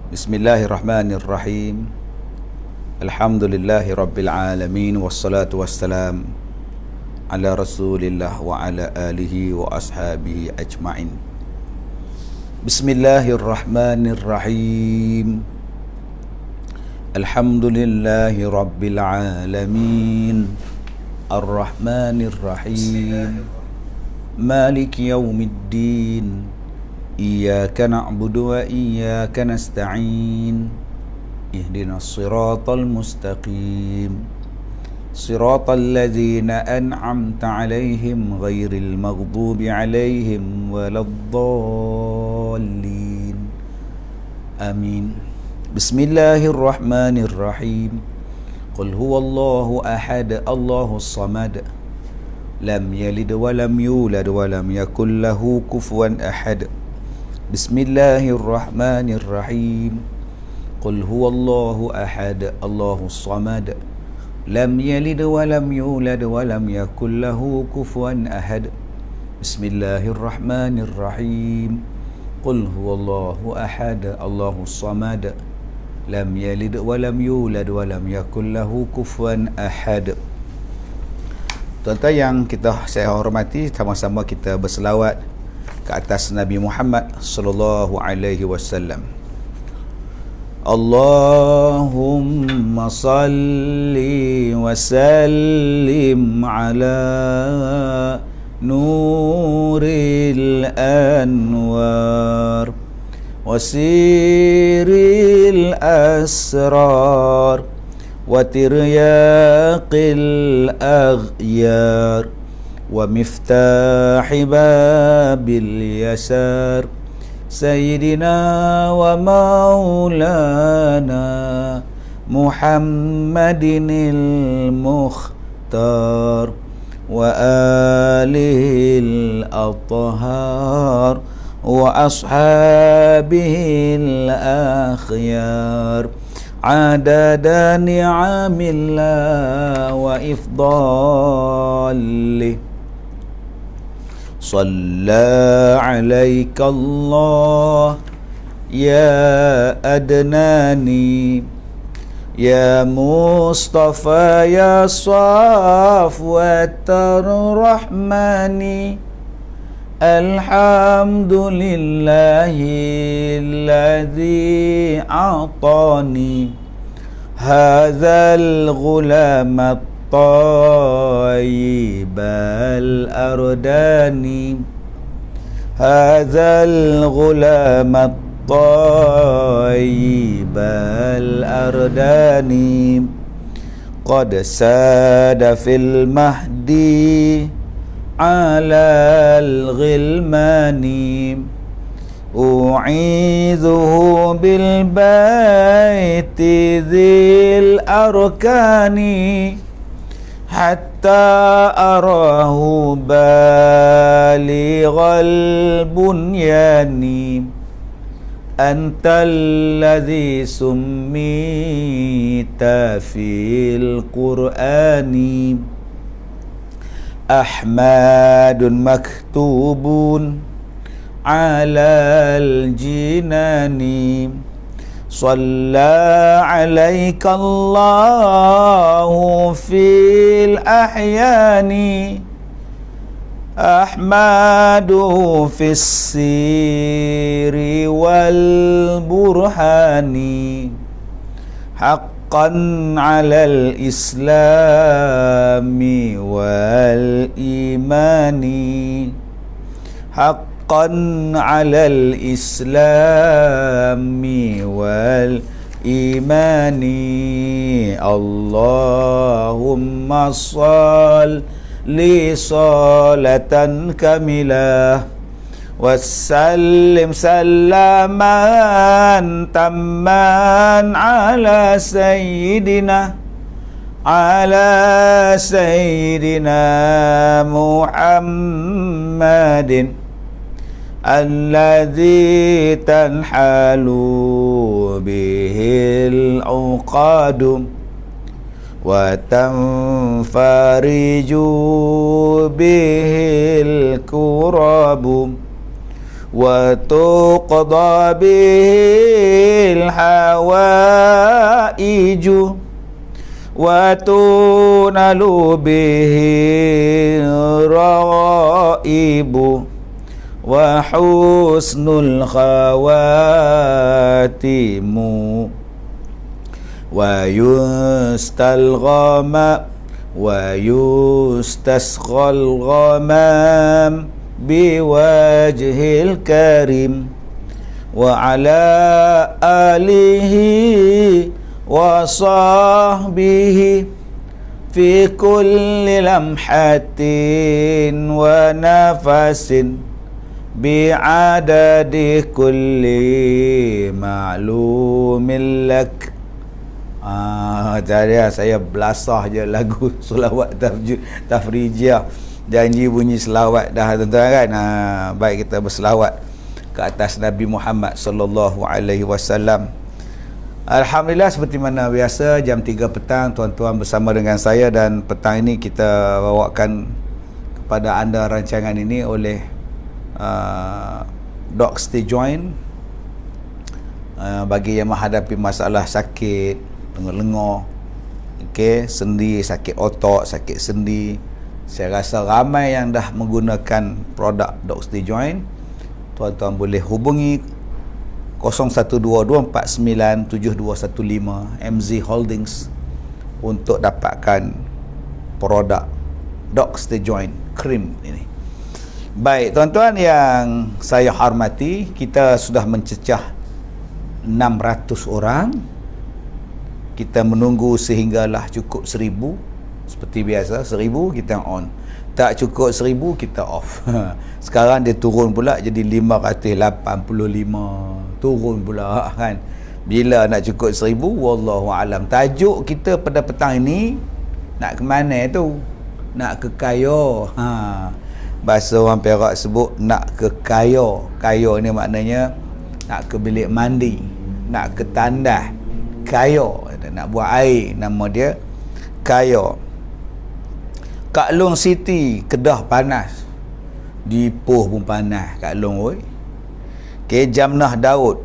Bismillahirrahmanirrahim. Alhamdulillahi rabbil alamin. Wassalatu wassalam ala rasulillah wa ala alihi wa ashabihi ajma'in. Bismillahirrahmanirrahim. Alhamdulillahi rabbil alamin. Ar-Rahmanir-Rahim. Maliki yaumiddin. Iyyaka na'budu wa iyyaka nasta'in. Ihdinas siratal mustaqim. Siratal ladzina an'amta 'alaihim ghairil maghdubi 'alaihim waladdallin. Amin. Bismillahirrahmanirrahim. Qul huwallahu ahad, Allahus samad. Lam yalid wa lam yulad wa lam yakul lahu kufuwan ahad. Bismillahirrahmanirrahim. Qul huwallahu ahad, Allahus samad. Lam yalid wa lam yulad wa lam yakul lahu kufuwan ahad. Bismillahirrahmanirrahim. Qul huwallahu ahad, Allahus samad. Lam yalid wa lam yulad wa lam yakul lahu kufuwan ahad. Tuan-tuan yang saya hormati, sama-sama kita berselawat ke atas Nabi Muhammad sallallahu alaihi wasallam. Allahumma salli wa sallim ala nuril anwar wa siril asrar wa tiryaqil aghyar wa miftahi babil yasar sayyidina wa maulana Muhammadinil mukhtar wa alihil athhar wa ashabihil akhyar adada ni'amillah wa ifdalih. Salla alaika Allah ya adnani ya Mustafa ya Safwatar Rahmani. Alhamdulillahilladzi a'tani hadzal ghulamat طيب الأردان. هذا الغلام الطيب الأردان قد ساد في المهدي على الغلمان. أعيذه بالبيت ذي الأركان حتى أراه بالغ البنيان. أنت الذي سميت في القرآن أحمد مكتوب على الجنان. صلى عليك الله في الأحيان أحمد في السير والبرهان حقا على الإسلام والإيمان حقا على الإسلام والإيمان. اللهم صل صلاة كاملة وسلم سلاما تاما على سيدنا محمد الذي تنحل به العقد وتنفرج به الكرب وتقضى به الحوائج وتنال به الرغائب وحسن الخواتم ويستسقى الغمام بوجه الكريم وعلى آله وصحبه في كل لمحة ونفس بعدد كل معلوم لك. Jadi saya belasah je lagu selawat tafrijiyah. Janji bunyi selawat dah tuan-tuan kan. Baik kita berselawat ke atas Nabi Muhammad sallallahu alaihi wasallam. Alhamdulillah, seperti mana biasa jam 3 petang tuan-tuan bersama dengan saya, dan petang ini kita bawakan kepada anda rancangan ini oleh Doc Stay Joint. Bagi yang menghadapi masalah sakit lengar-lengar, sendi, sakit otak, sakit sendi, saya rasa ramai yang dah menggunakan produk Doc Stay Joint. Tuan-tuan boleh hubungi 0122497215 MZ Holdings untuk dapatkan produk Doc Stay Joint Cream ini. Baik tuan-tuan yang saya hormati, kita sudah mencecah 600 orang. Kita menunggu sehinggalah cukup 1000. Seperti biasa 1000 kita on, tak cukup 1000 kita off. Sekarang dia turun pula jadi 585, turun pula kan. Bila nak cukup 1000, wallahu alam. Tajuk kita pada petang ini nak ke mana tu? Nak ke kaya. Bahasa orang Perak sebut nak ke kaya. Kaya ni maknanya nak ke bilik mandi, nak ke tandas. Kaya, nak buat air, nama dia kaya. Kak Long City, Kedah panas. Di Ipoh pun panas Kak Long oi. Jamnah Daud.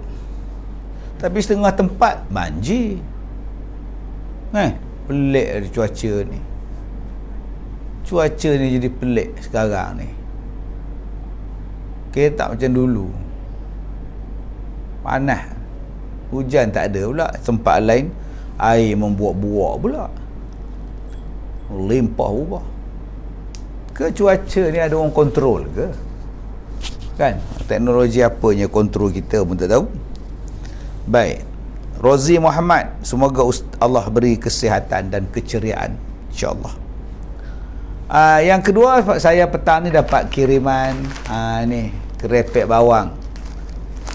Tapi setengah tempat banjir. Pelik cuaca ni. Cuaca ni jadi pelik sekarang ni. Tak macam dulu. Panas. Hujan tak ada pula. Tempat lain air membuak-buak pula. Limpah ubah. Ke cuaca ni ada orang kontrol ke? Kan? Teknologi apanya kontrol kita pun tak tahu. Baik. Rozi Muhammad, semoga Allah beri kesihatan dan keceriaan, insya-Allah. Yang kedua, saya petang ni dapat kiriman ni kerepek bawang.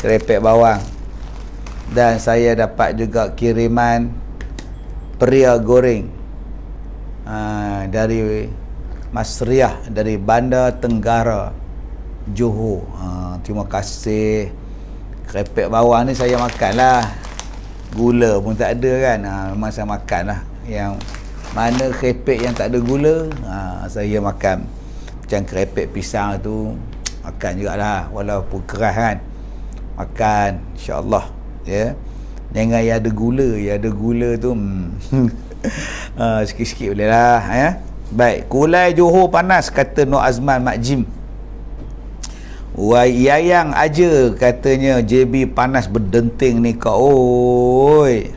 Kerepek bawang. Dan saya dapat juga kiriman peria goreng dari Mas Riah dari Bandar Tenggara, Johor. Terima kasih. Kerepek bawang ni saya makan lah. Gula pun tak ada kan. Memang saya makan lah. Yang mana kerepek yang tak ada gula, saya makan. Macam kerepek pisang tu makan jugalah, walaupun keras kan. Makan, insya-Allah. Ya. Jangan yang ada gula. Yang ada gula tu sikit-sikit boleh lah ya. Baik. Kulai Johor panas, kata Nur Azman Mak Jim. Yayang aja katanya JB panas berdenting ni kau. Oi.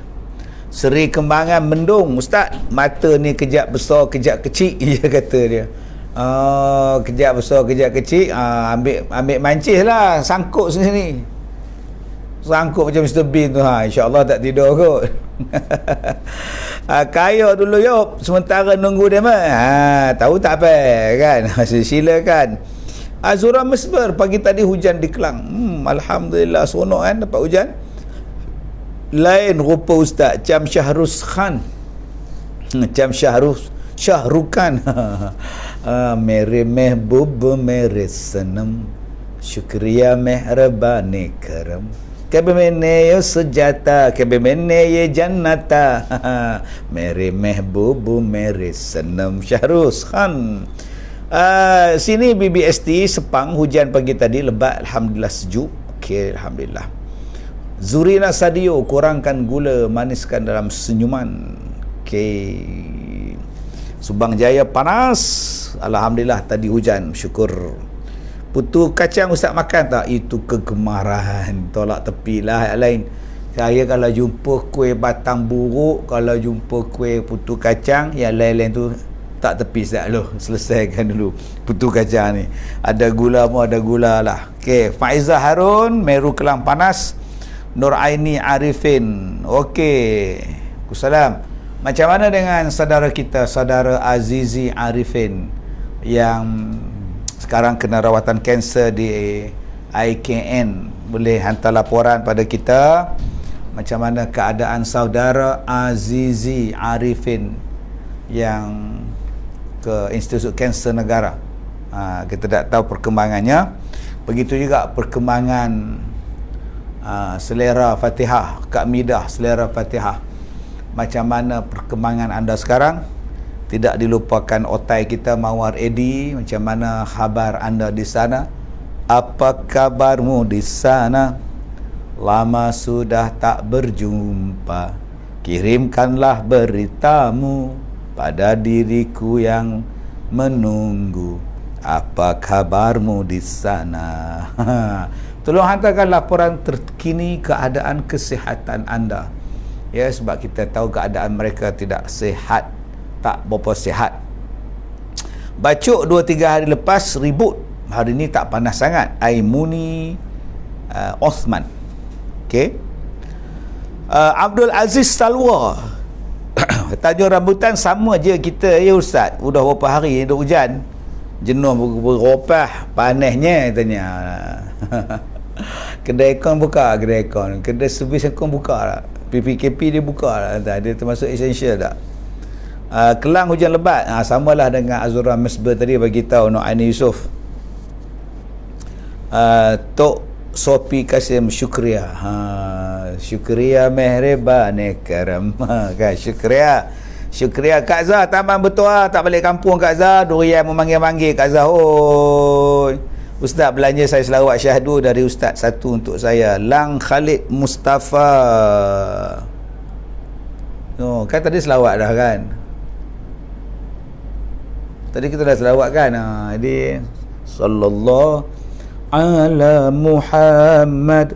Seri Kembangan mendung ustaz. Mata ni kejap besar kejap kecil, dia kata dia. Kejap besar kejap kecil. Ambil mancis lah, sangkut sini. Sangkut macam Mr. Bean tu. InsyaAllah tak tidur kot. Kaya dulu yop, sementara nunggu dia mah. Tahu tak apa kan. Silakan. Azura Mesber, pagi tadi hujan di Kelang. Alhamdulillah, seronok kan dapat hujan. Lain rupa ustaz, Cam Syahrus Khan. Cam Syahrukan. Mere mehbub mere senam, syukriya mehrabani karam, kabemene yo sejata, kabemene ye jannata. Mere mehbub mere senam. Syahrus Khan. Sini BBST Sepang, hujan pagi tadi, lebat, alhamdulillah sejuk. Okey, alhamdulillah. Zurina Sadio, kurangkan gula, maniskan dalam senyuman. Okey. Subang Jaya panas, alhamdulillah tadi hujan, syukur. Putu kacang Ustaz makan tak? Itu kegemaran, tolak tepi lah yang lain. Saya kalau jumpa kuih batang buruk, kalau jumpa kuih putu kacang, yang lain-lain tu tak tepi Ustaz. Loh, selesaikan dulu putu kacang ni. Ada gula pun ada gula lah. Okey, Faizah Harun, Meru Kelang panas. Nur Aini Arifin. Okey. Assalam. Macam mana dengan saudara kita, saudara Azizi Arifin yang sekarang kena rawatan kanser di IKN? Boleh hantar laporan pada kita macam mana keadaan saudara Azizi Arifin yang ke Institut Kanser Negara. Kita tak tahu perkembangannya. Begitu juga perkembangan selera Fatihah, Kak Midah selera Fatihah. Macam mana perkembangan anda sekarang? Tidak dilupakan otai kita Mawar Edi. Macam mana khabar anda di sana? Apa kabarmu di sana? Lama sudah tak berjumpa. Kirimkanlah beritamu pada diriku yang menunggu. Apa kabarmu di sana? Tolong hantarkan laporan terkini keadaan kesihatan anda. Ya, sebab kita tahu keadaan mereka tidak sihat, tak berapa sihat. Bacuk 2-3 hari lepas ribut. Hari ni tak panas sangat. Aimuni Osman. Okey. Abdul Aziz Salwa. Tanjung Rambutan sama je kita ya Ustaz. Sudah berapa hari duk hujan. Jenuh beropah, panasnya tanya. Kedai aircon buka, kedai aircon. Kedai servis aircon buka tak? PPKP dia buka tak? Dia termasuk essential tak? Kelang hujan lebat. Samalah dengan Azura Mesbah tadi bagi tahu Nur Aini Yusof. Tok Sopi Kasim Syukria. Syukria mehreban karam. Kan Syukria. Syukria Kak Zah, taman betul tak balik kampung Kak Zah. Durian memanggil-manggil Kak Zah. Oi. Ustaz belanja saya selawat syahdu dari Ustaz satu untuk saya. Lang Khalid Mustafa. Oh, kan tadi selawat dah kan? Tadi kita dah selawat kan? Jadi sallallahu ala Muhammad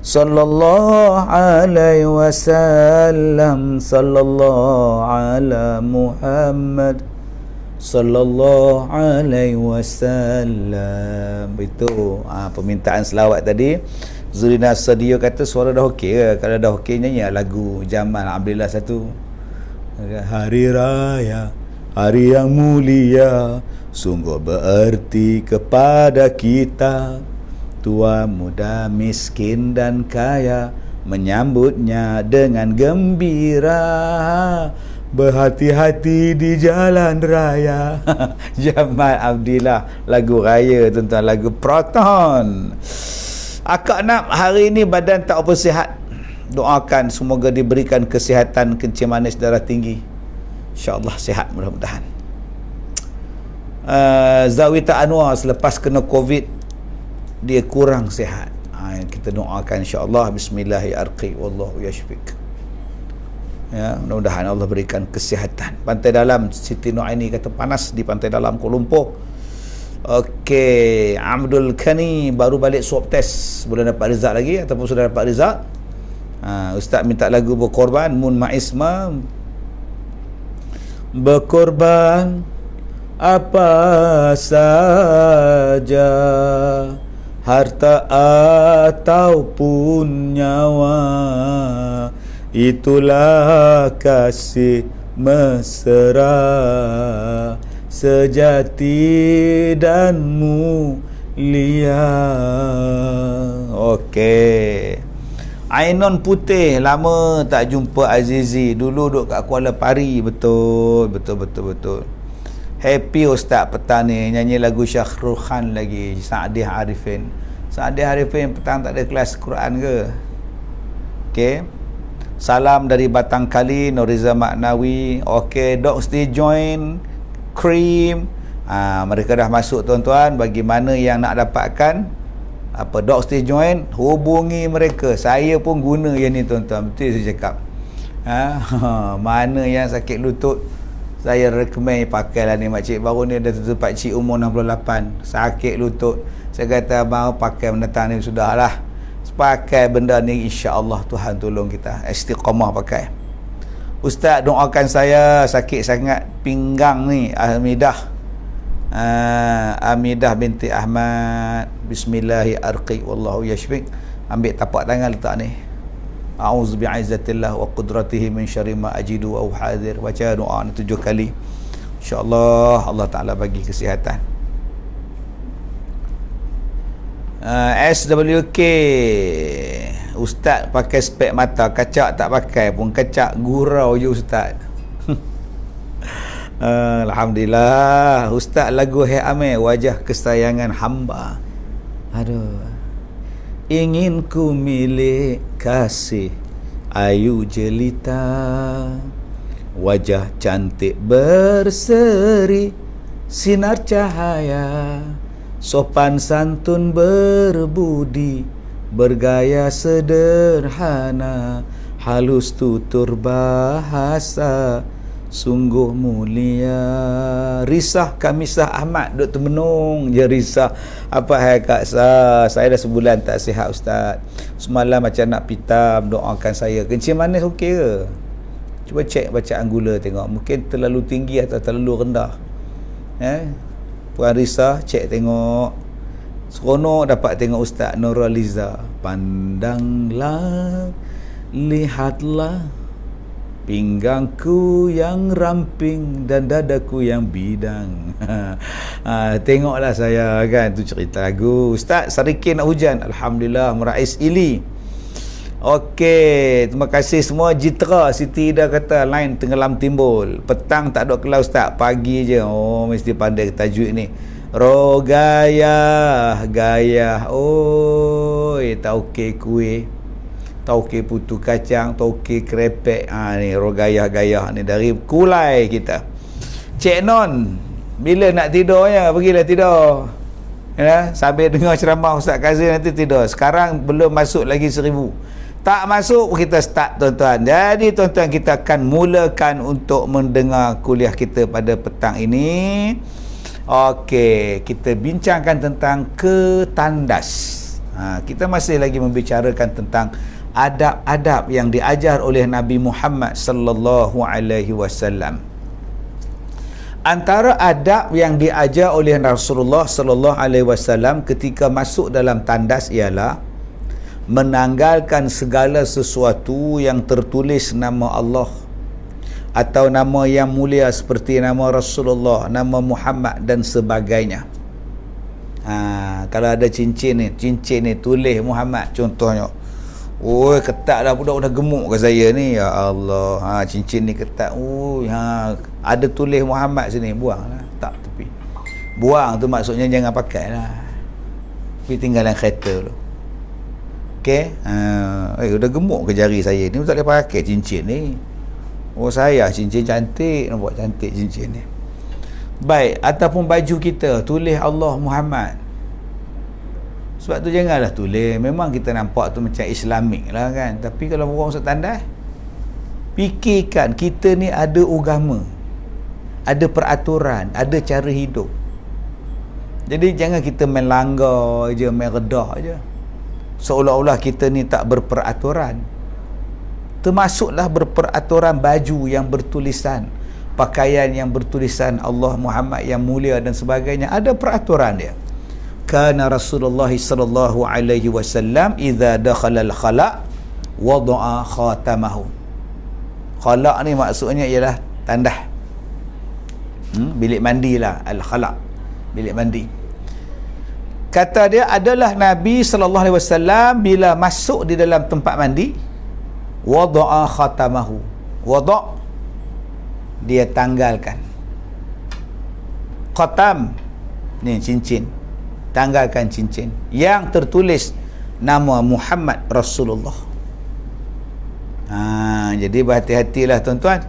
sallallahu alaihi wasallam, sallallahu ala Muhammad sallallahu alaihi wasallam. Itu permintaan selawat tadi. Zurina Sadio kata suara dah okey ke? Kalau dah okey nyanyi lagu Jamal Abdillah satu. Hari raya, hari yang mulia, sungguh bererti kepada kita. Tua, muda, miskin dan kaya menyambutnya dengan gembira. Berhati-hati di jalan raya. Jamal Abdillah, lagu raya tuan-tuan, lagu Proton. Akak nak hari ini badan tak apa sihat. Doakan semoga diberikan kesihatan, kencing manis, darah tinggi. InsyaAllah sihat mudah-mudahan. Zawita Anwar selepas kena COVID dia kurang sihat. Kita doakan insya-Allah. Bismillahirrahmanirrahim. Wallahu yashfik. Ya, mudah-mudahan Allah berikan kesihatan. Pantai Dalam Siti Nur Aini kata panas di Pantai Dalam Kuala Lumpur. Okey, Abdul Kani baru balik swab test. Boleh dapat result lagi ataupun sudah dapat result? Ustaz minta lagu Berkorban Mun Maisma. Berkorban apa saja, harta ataupun nyawa, itulah kasih mesra sejati dan mulia. Okey. Ainon Putih, lama tak jumpa Azizi. Dulu duduk kat Kuala Pari. Betul. Happy Ustaz petang ni nyanyi lagu Syahrul Khan lagi. Sa'dih Arifin. Sa'dih Arifin petang tak ada kelas Quran ke? Okey. Salam dari Batang Kali, Noriza Maknawi. Okey, Dok still join. Cream. Mereka dah masuk tuan-tuan. Bagi mana yang nak dapatkan Doctor Join, hubungi mereka. Saya pun guna yang ni tuan-tuan, betul saya cakap. Mana yang sakit lutut, saya recommend pakailah ni makcik. Baru ni dah tutup pakcik umur 68, sakit lutut. Saya kata abang pakai mendatang ni sudahlah. Pakai benda ni, insya-Allah Tuhan tolong kita istiqamah pakai. Ustaz doakan saya, sakit sangat pinggang ni, Amidah binti Ahmad. Bismillahirrahmanirrahim. Wallahu yashfik. Ambil tapak tangan letak ni. A'udzu bi'izzatillah wa qudratihi min syarri ma ajidu wa uhadir. Baca doa ni 7 kali. Insya-Allah Allah Taala bagi kesihatan. SWK, Ustaz pakai spek mata, kacak tak pakai pun, kacak gurau je Ustaz. Alhamdulillah. Ustaz lagu Hai Amir, wajah kesayangan hamba. Aduh. Ingin ku milik kasih ayu jelita, wajah cantik berseri sinar cahaya, sopan santun berbudi, bergaya sederhana, halus tutur bahasa, sungguh mulia. Risah Kamisah Ahmad duk termenung je risah. Apa hai Kak Sah, saya dah sebulan tak sihat Ustaz. Semalam macam nak pitam, doakan saya. Kencing manis okey ke? Cuba cek bacaan gula tengok, mungkin terlalu tinggi atau terlalu rendah. Puan Risah, cek tengok. Seronok dapat tengok Ustaz Nuraliza. Pandanglah, lihatlah pinggangku yang ramping dan dadaku yang bidang. Tengoklah saya kan, tu cerita lagu. Ustaz Sarikin nak hujan, alhamdulillah. Merais Ili, okey, terima kasih semua. Jitra Siti dah kata line tenggelam timbul. Petang tak ada kelas Ustaz, pagi je. Oh, mesti pandai tajuk ni. Rogayah gayah, oi, tauke kuih, tauke putu kacang, tauke krepek. Ni rogayah-gayah ni dari Kulai kita. Cik Non, bila nak tidur ya, pergilah tidur. Ya, sambil dengar ceramah Ustaz Kazim nanti tidur. Sekarang belum masuk lagi 1000. Tak masuk kita start tuan-tuan. Jadi tuan-tuan, kita akan mulakan untuk mendengar kuliah kita pada petang ini. Okey, kita bincangkan tentang ketandas. Kita masih lagi membicarakan tentang adab-adab yang diajar oleh Nabi Muhammad sallallahu alaihi wasallam. Antara adab yang diajar oleh Rasulullah sallallahu alaihi wasallam ketika masuk dalam tandas ialah menanggalkan segala sesuatu yang tertulis nama Allah atau nama yang mulia seperti nama Rasulullah, nama Muhammad dan sebagainya. Kalau ada cincin ni tulis Muhammad contohnya. Oi, ketat dah, budak dah gemuk ke saya ni, ya Allah. Cincin ni ketat. Ada tulis Muhammad sini, buanglah, tak tepi. Buang tu maksudnya jangan pakai lah. Pergi tinggalan kereta dulu. Okey. Dah gemuk ke jari saya ni, tak boleh pakai cincin ni. Oh, saya cincin cantik, nampak cantik cincin ni. Baik, ataupun baju kita tulis Allah Muhammad. Sebab tu janganlah tulis. Memang kita nampak tu macam Islamik lah kan. Tapi kalau orang masuk tandas, fikirkan kita ni ada agama, ada peraturan, ada cara hidup. Jadi jangan kita main langgar je, main redah je, seolah-olah kita ni tak berperaturan. Termasuklah berperaturan baju yang bertulisan, pakaian yang bertulisan Allah Muhammad yang mulia dan sebagainya. Ada peraturan dia. Kana Rasulullah sallallahu alaihi wasallam idza dakhala al-khala' wada'a khatamahu. Khala' ni maksudnya ialah tandas. Bilik mandi lah, al-khala', bilik mandi. Kata dia adalah Nabi sallallahu alaihi wasallam bila masuk di dalam tempat mandi, wada'a khatamahu. Wada' dia tanggalkan. Khatam ni cincin. Tanggalkan cincin yang tertulis nama Muhammad Rasulullah. Jadi berhati-hatilah tuan-tuan.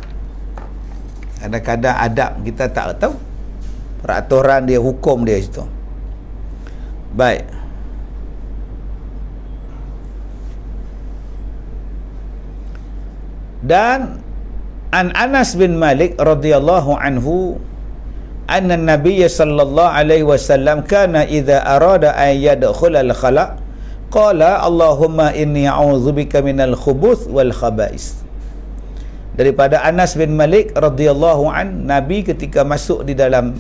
Kadang-kadang adab kita tak tahu. peraturan dia, hukum dia situ. Baik. Dan an Anas bin Malik radhiyallahu anhu anna Nabiy sallallahu alaihi wasallam kana idza arada an yadkhula al-khala qala Allahumma inni a'udzubika minal khubuth wal khaba'is. Daripada Anas bin Malik radhiyallahu an, Nabi ketika masuk di dalam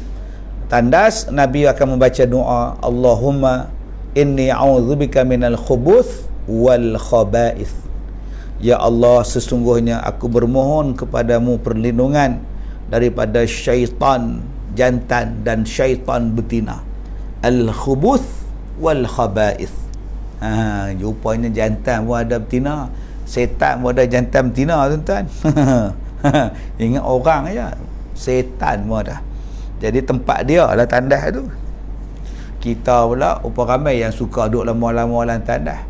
tandas, Nabi akan membaca doa, Allahumma inni a'udzubika minal khubuth wal khaba'is. Ya Allah, sesungguhnya aku bermohon kepadamu perlindungan daripada syaitan jantan dan syaitan betina. Al-khubuth wal khaba'ith. Rupanya jantan pun ada betina, setan pun ada jantan betina, tuan-tuan. Ingat orang aja, setan pun ada. Jadi tempat dia lah tandas tu. Kita pula rupa ramai yang suka duduk lama-lama dalam tandas.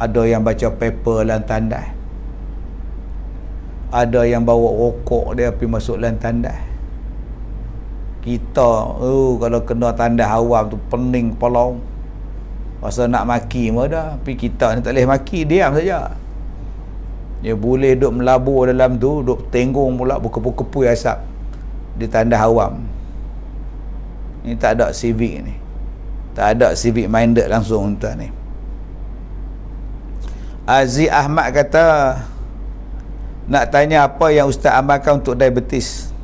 Ada yang baca paper dalam tandas. Ada yang bawa rokok dia pergi masuk dalam tandas. Kita kalau kena tandas awam tu pening kepala. Rasa nak maki pun dah. Tapi kita ni tak boleh maki, diam saja. Dia boleh duduk melabur dalam tu, duduk tenggung pula berkepul-kepul asap di tandas awam. Ni tak ada civic ni. Tak ada civic minded langsung tuan ni. Aziz Ahmad kata, nak tanya apa yang Ustaz amalkan untuk diabetes.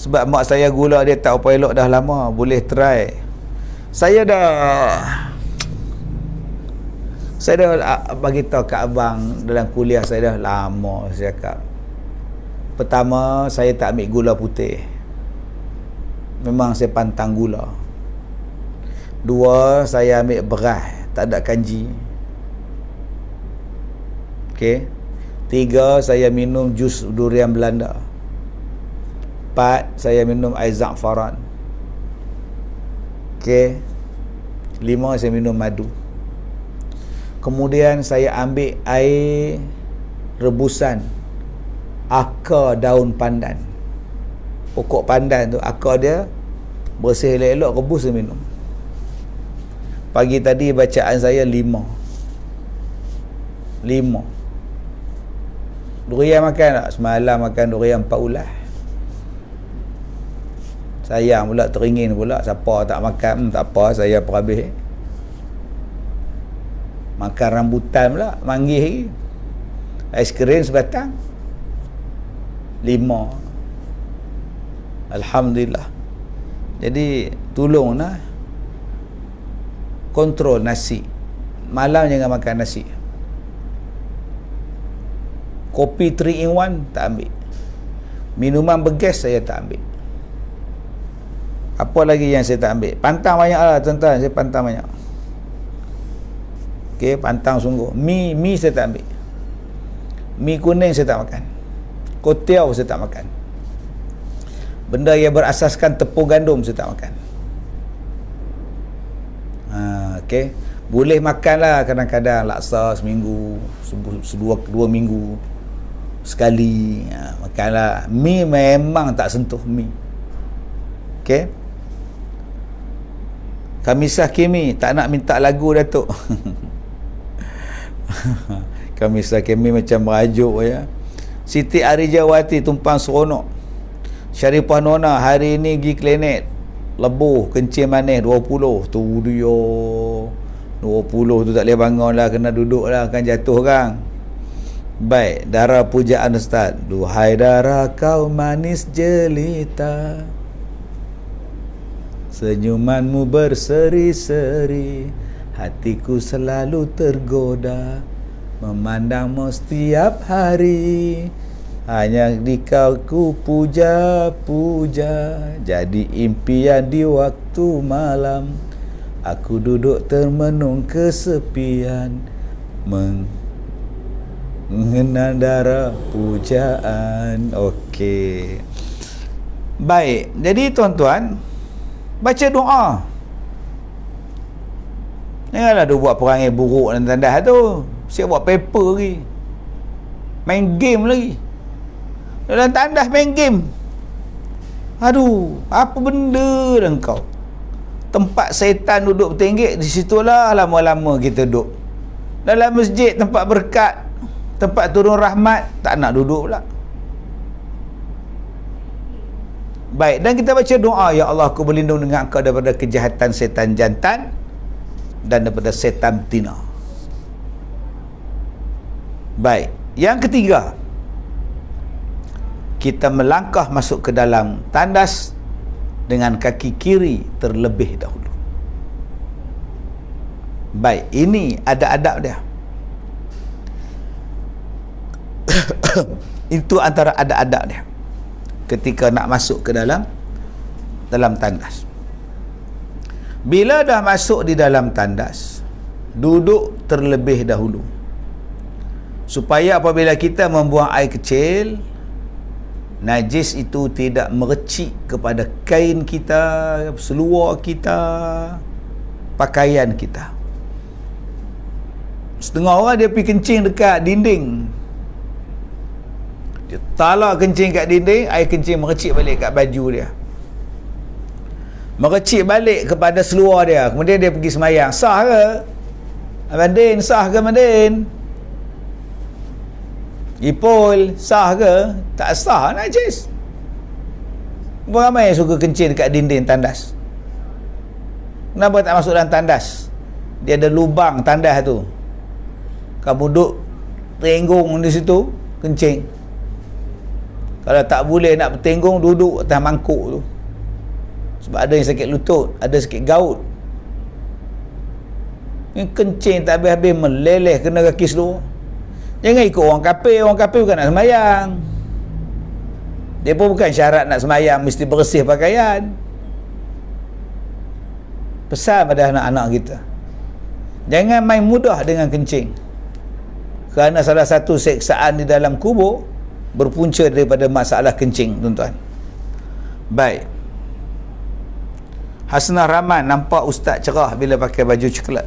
Sebab mak saya gula dia tak apa elok dah lama. Boleh try. Saya dah bagi tahu kat abang dalam kuliah saya dah lama saya cakap. Pertama, saya tak ambil gula putih. Memang saya pantang gula. Dua, saya ambil beras, tak ada kanji. Okey. Tiga, saya minum jus durian Belanda. Empat, saya minum air za'faran. Okey. Lima, saya minum madu. Kemudian saya ambil air rebusan akar daun pandan. Pokok pandan tu, akar dia bersih elok-elok, rebus dan minum. Pagi tadi bacaan saya 5. Durian makan tak? Semalam makan durian 4 ulas. Sayang pula, teringin pula. Siapa tak makan, tak apa, saya perhabis. Makan rambutan pula, manggih lagi. Aiskrim sebatang 5. Alhamdulillah. Jadi tolonglah kontrol nasi. Malam jangan makan nasi. Kopi 3 in 1 tak ambil. Minuman bergas saya tak ambil. Apa lagi yang saya tak ambil? Pantang banyak lah tuan-tuan, saya pantang banyak. Okey, pantang sungguh. Mi saya tak ambil. Mi kuning saya tak makan. Kotiau saya tak makan. Benda yang berasaskan tepung gandum saya tak makan. Okey. Boleh makan lah kadang-kadang laksa seminggu, 2 minggu sekali. Makanlah. Mi memang tak sentuh mi. Okey. Kamisah Kimi tak nak minta lagu Datuk. Kamisah Kimi macam merajuk ya. Siti Arijawati tumpang seronok. Syarifah Nona hari ni pergi klinik. Lebuh kencing manis 20. Tu dia 20 tu tak boleh bangun lah, kena duduk lah, akan jatuh kan. Baik, darah pujaan Ustaz. Duhai darah kau manis jelita, senyumanmu berseri-seri, hatiku selalu tergoda memandangmu setiap hari. Hanya di kau ku puja-puja, jadi impian di waktu malam. Aku duduk termenung kesepian, mengenang darah pujaan. Okey. Baik, jadi tuan-tuan, baca doa. Janganlah dia buat perangai buruk dan tandas tu. Siap buat paper lagi, main game lagi. Dalam tandas main game. Aduh, apa benda dah kau? Tempat syaitan duduk bertenggek, di situlah lama-lama kita duduk. Dalam masjid, tempat berkat, tempat turun rahmat, tak nak duduk pula. Baik, dan kita baca doa, ya Allah, aku berlindung dengan Engkau daripada kejahatan setan jantan dan daripada setan betina. Baik, yang ketiga, kita melangkah masuk ke dalam tandas dengan kaki kiri terlebih dahulu. Baik, ini ada adab dia. Itu antara ada adab dia ketika nak masuk ke dalam tandas. Bila dah masuk di dalam tandas, duduk terlebih dahulu, supaya apabila kita membuang air kecil, najis itu tidak merecik kepada kain kita, seluar kita, pakaian kita. Setengah orang dia pergi kencing dekat dinding, dia talak kencing kat dinding, air kencing merecik balik kat baju dia, merecik balik kepada seluar dia. Kemudian dia pergi semayang. Sah ke Abang Din? Sah ke Abang Din? Ipul, sah ke? Tak sah, najis. Berapa ramai yang suka kencing dekat dinding tandas? Kenapa tak masuk dalam tandas? Dia ada lubang tandas tu, kamu duduk tenggung di situ kencing. Kalau tak boleh nak bertenggung, duduk atas mangkuk tu. Sebab ada yang sakit lutut, ada sakit gaut. Yang kencing tak habis-habis, meleleh kena kaki seluruh. Jangan ikut orang kafir. Orang kafir bukan nak semayang. Dia pun bukan syarat nak semayang mesti bersih pakaian. Pesan pada anak-anak kita, jangan main mudah dengan kencing, kerana salah satu seksaan di dalam kubur berpunca daripada masalah kencing, tuan-tuan. Baik, Hasnah Rahman nampak ustaz cerah bila pakai baju coklat.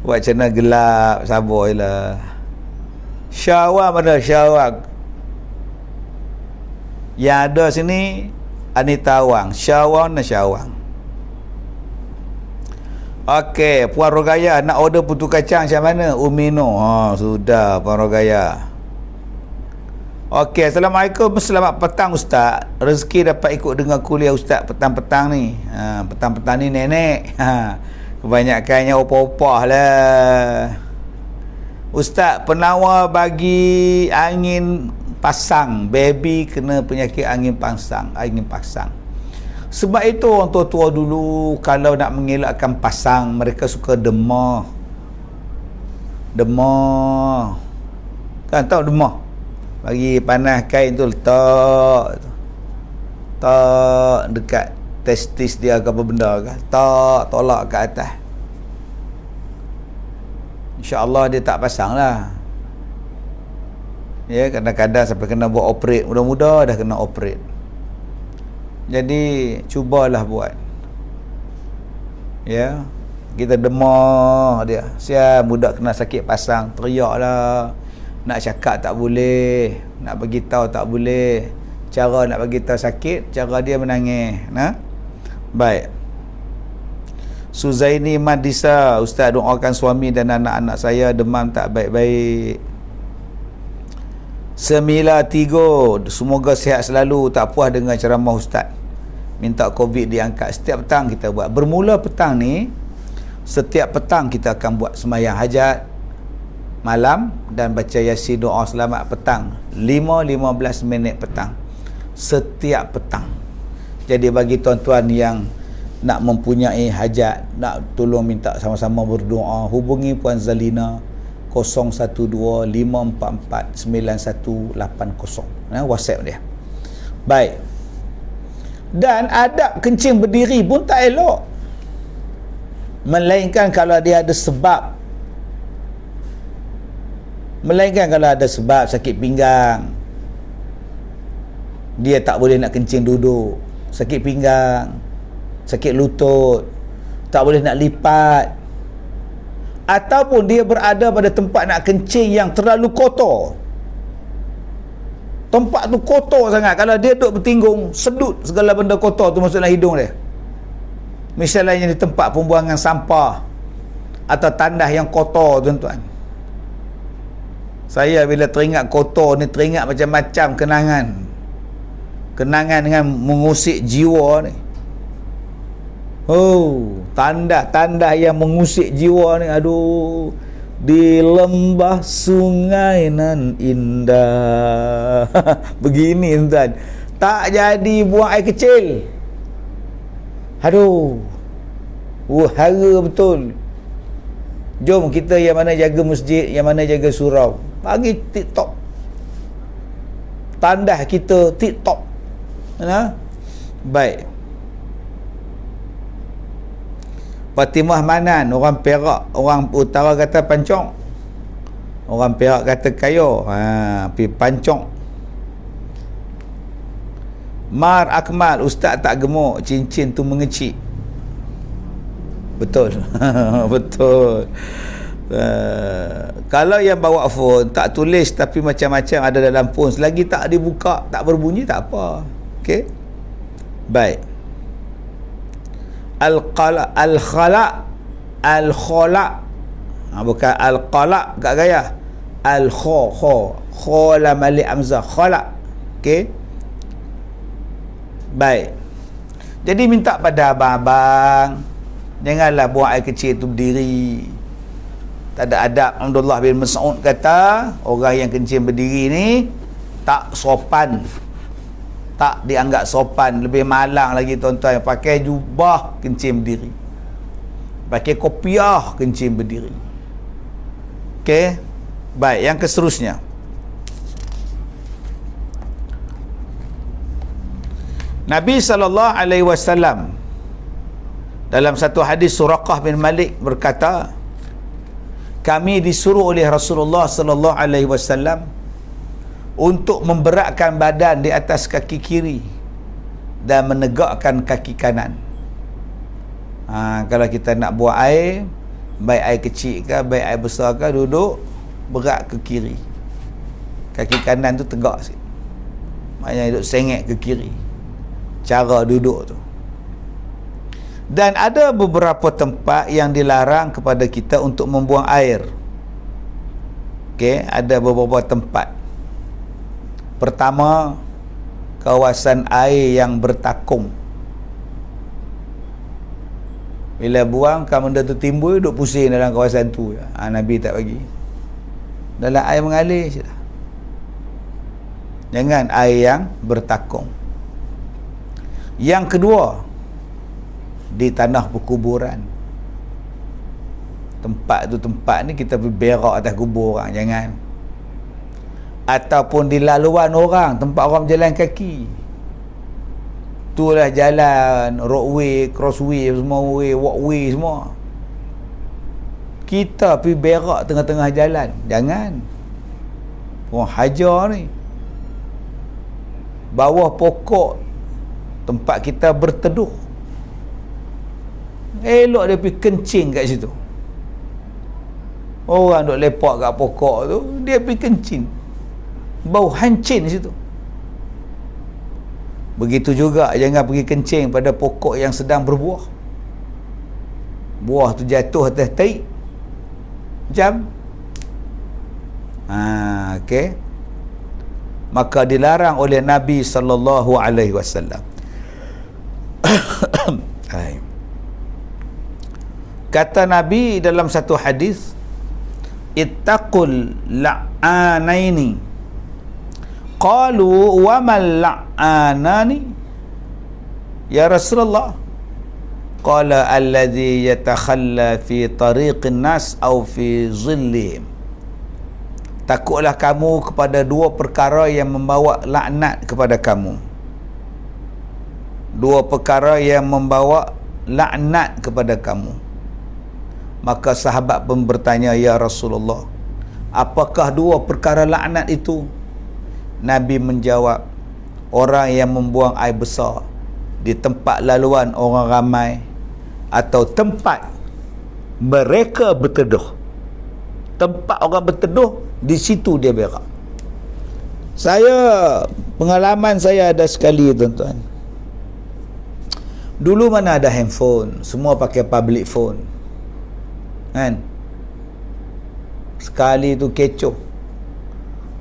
Buat macam mana gelap, sabar je lah. Syawang mana Syawang? Yang ada sini Anita Awang. Syawang dan Syawang. Okey, Puan Rogaya nak order putu kacang macam mana? Umino. Sudah Puan Rogaya. Okey, Assalamualaikum. Selamat petang Ustaz. Rezeki dapat ikut dengar kuliah Ustaz petang-petang ni. Petang-petang ni nenek. Kebanyakannya opah-opah lah. Ustaz, penawar bagi angin pasang. Baby kena penyakit angin pasang. Sebab itu orang tua-tua dulu kalau nak mengelakkan pasang, mereka suka demah. Kan tahu demah? Bagi panas kain tu, letak dekat testis dia ke apa benda ke, tolak ke atas. InsyaAllah dia tak pasang lah. Ya, kadang-kadang sampai kena buat operate. Mudah-mudah dah kena operate. Jadi cubalah buat. Ya, kita demah dia. Sial, budak kena sakit pasang, teriak lah. Nak cakap tak boleh, nak bagi tahu tak boleh. Cara nak bagi tahu sakit, cara dia menangis. Baik. Suzaini Madisa, Ustaz doakan suami dan anak-anak saya demam tak baik-baik. Semila 3, semoga sihat selalu, tak puas dengan ceramah Ustaz. Minta COVID diangkat. Setiap petang kita buat. Bermula petang ni, setiap petang kita akan buat sembahyang hajat malam dan baca Yasin doa selamat petang 5-15 minit petang setiap petang. Jadi bagi tuan-tuan yang nak mempunyai hajat, nak tolong minta sama-sama berdoa, hubungi Puan Zalina 012-544-9180, WhatsApp dia. Baik. Dan adab kencing berdiri pun tak elok, melainkan kalau dia ada sebab. Sakit pinggang, dia tak boleh nak kencing duduk. Sakit pinggang, sakit lutut, tak boleh nak lipat, ataupun dia berada pada tempat nak kencing yang terlalu kotor. Tempat tu kotor sangat. Kalau dia duduk bertinggung, sedut segala benda kotor tu masuk dalam hidung dia. Misalnya di tempat pembuangan sampah atau tandas yang kotor, tuan-tuan. Saya bila teringat kotor ni, teringat macam-macam kenangan. Kenangan dengan mengusik jiwa ni. Oh, tandas yang mengusik jiwa ni, aduh. Di lembah sungai nan indah. Begini, tuan. Tak jadi buang air kecil. Aduh. Hara betul. Jom kita yang mana jaga masjid, yang mana jaga surau, bagi TikTok. Tandas kita TikTok. Baik. Fatimah Manan, orang Perak, orang utara kata pancong, orang Perak kata kayo, pergi pancong. Mar Akmal, ustaz tak gemuk, cincin tu mengecik. Betul. Betul. Kalau yang bawa phone tak tulis tapi macam-macam ada dalam phone, selagi tak dibuka, tak berbunyi, tak apa. Okey. Baik. Al-Khala, bukan Al-Qala kat gaya. Khala malik hamzah, khala. Okey. Baik. Jadi minta pada abang-abang, janganlah buang air kecil tu berdiri. Tak ada adab. Abdullah bin Mas'ud kata, orang yang kencing berdiri ni tak sopan, tak dianggap sopan. Lebih malang lagi, tuan-tuan, pakai jubah kencing berdiri, pakai kopiah kencing berdiri. Okey. Baik, yang keseterusnya, Nabi SAW dalam satu hadis, Suraqah bin Malik berkata, kami disuruh oleh Rasulullah SAW untuk memberatkan badan di atas kaki kiri dan menegakkan kaki kanan. Kalau kita nak buang air, baik air kecil ke, baik air besar ke, duduk berat ke kiri, kaki kanan tu tegak sikit, maknanya duduk sengit ke kiri, cara duduk tu. Dan ada beberapa tempat yang dilarang kepada kita untuk membuang air. Okey, ada beberapa tempat. Pertama, kawasan air yang bertakung. Bila buang, kan benda tu timbul, duduk pusing dalam kawasan tu. Nabi tak bagi. Dalam air mengalir je lah. Jangan air yang bertakung. Yang kedua, di tanah perkuburan. Tempat tu, tempat ni kita pergi berak atas kubur orang, jangan. Ataupun di laluan orang, tempat orang berjalan kaki. Itulah jalan, roadway, crossway, semua way, walkway semua. Kita pergi berak tengah-tengah jalan, jangan. Orang hajar ni. Bawah pokok tempat kita berteduh, elok dia pergi kencing kat situ. Orang duk lepak kat pokok tu, dia pergi kencing, bau hancin di situ. Begitu juga jangan pergi kencing pada pokok yang sedang berbuah. Buah tu jatuh atas tahi, macam okey. Maka dilarang oleh Nabi SAW. Kata Nabi dalam satu hadis, ittaqul la'anaini. Qalu wa mal la'anani ya Rasulullah? Qala alladhi yatakhalla fi tariqin nas aw fi zillihim. Takutlah kamu kepada dua perkara yang membawa laknat kepada kamu. Dua perkara yang membawa laknat kepada kamu. Maka sahabat pun bertanya, ya Rasulullah, apakah dua perkara laknat itu? Nabi menjawab, orang yang membuang air besar di tempat laluan orang ramai, atau tempat mereka berteduh. Tempat orang berteduh, di situ dia berak. Pengalaman saya ada sekali, tuan-tuan. Dulu mana ada handphone, semua pakai public phone, kan? Sekali tu kecoh,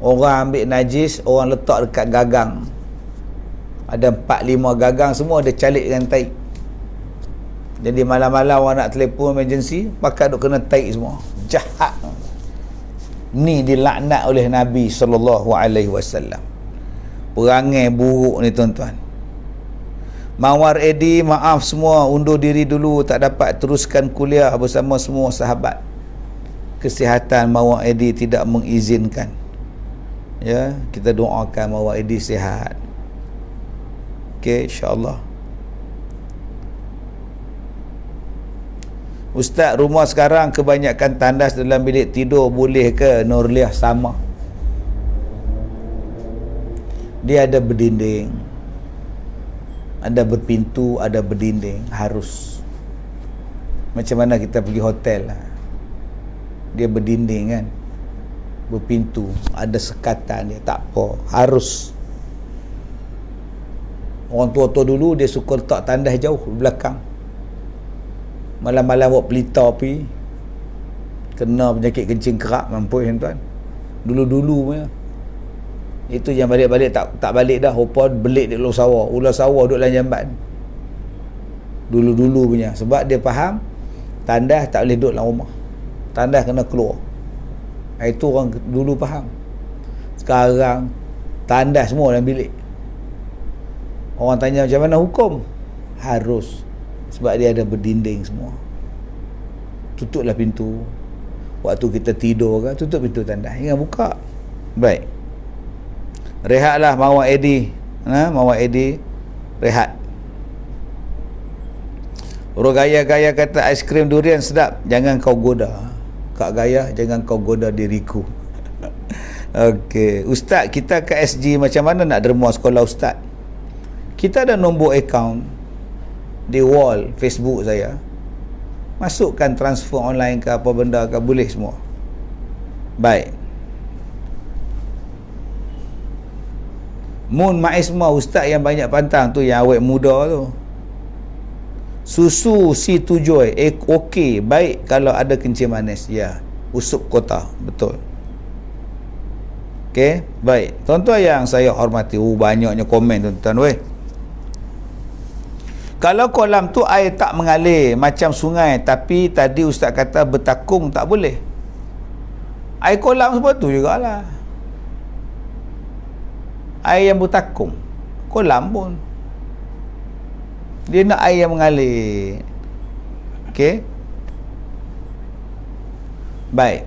orang ambil najis, orang letak dekat gagang, ada 4-5 gagang, semua ada calik dengan taik. Jadi malam-malam orang nak telefon emergency, pakai duk kena taik semua. Jahat. Ni dilaknat oleh Nabi SAW. Perangai buruk ni, tuan-tuan. Mawar Edi, maaf semua, undur diri dulu, tak dapat teruskan kuliah bersama semua sahabat. Kesihatan Mawar Edi tidak mengizinkan. Ya, kita doakan Mawar Edi sihat. Okey, insya-Allah. Ustaz, rumah sekarang kebanyakan tandas dalam bilik tidur, boleh ke? Nurliah, sama. Dia ada berdinding, ada berpintu, ada berdinding, harus. Macam mana kita pergi hotel lah, dia berdinding kan, berpintu, ada sekatan dia, tak apa, harus. Orang tua-tua dulu dia suka letak tandas jauh belakang, malam-malam buat pelita api, kena penyakit kencing kerak, mampus tuan. Dulu-dulu punya itu yang balik-balik tak balik dah, rupa belik di ular sawah duduk dalam jamban. Dulu-dulu punya, sebab dia faham tandas tak boleh duduk dalam rumah, tandas kena keluar. Itu orang dulu faham. Sekarang tandas semua dalam bilik. Orang tanya macam mana hukum, harus, sebab dia ada berdinding semua. Tutuplah pintu waktu kita tidur kan, tutup pintu tandas, jangan buka. Baik, rehatlah Mawar Edi. Mawar Edi rehat. Orang gaya-gaya kata aiskrim durian sedap, jangan kau goda. Kak Gaya, jangan kau goda diriku. Okey, Ustaz, kita ke SG macam mana nak derma sekolah Ustaz? Kita ada nombor akaun di wall Facebook saya. Masukkan transfer online ke apa benda ke, boleh semua. Baik. Mun Maisma, ustaz yang banyak pantang tu, yang awet muda tu. Susu si tujoy, okey, baik kalau ada kencing manis. Ya, usup kota, betul. Okey, baik. Tuan-tuan yang saya hormati, banyaknya komen tuan-tuan weh. Kalau kolam tu air tak mengalir macam sungai, tapi tadi ustaz kata bertakung tak boleh. Air kolam sebab tu jugalah. Air yang bertakung, kolam pun dia nak air yang mengalir. Okey, baik.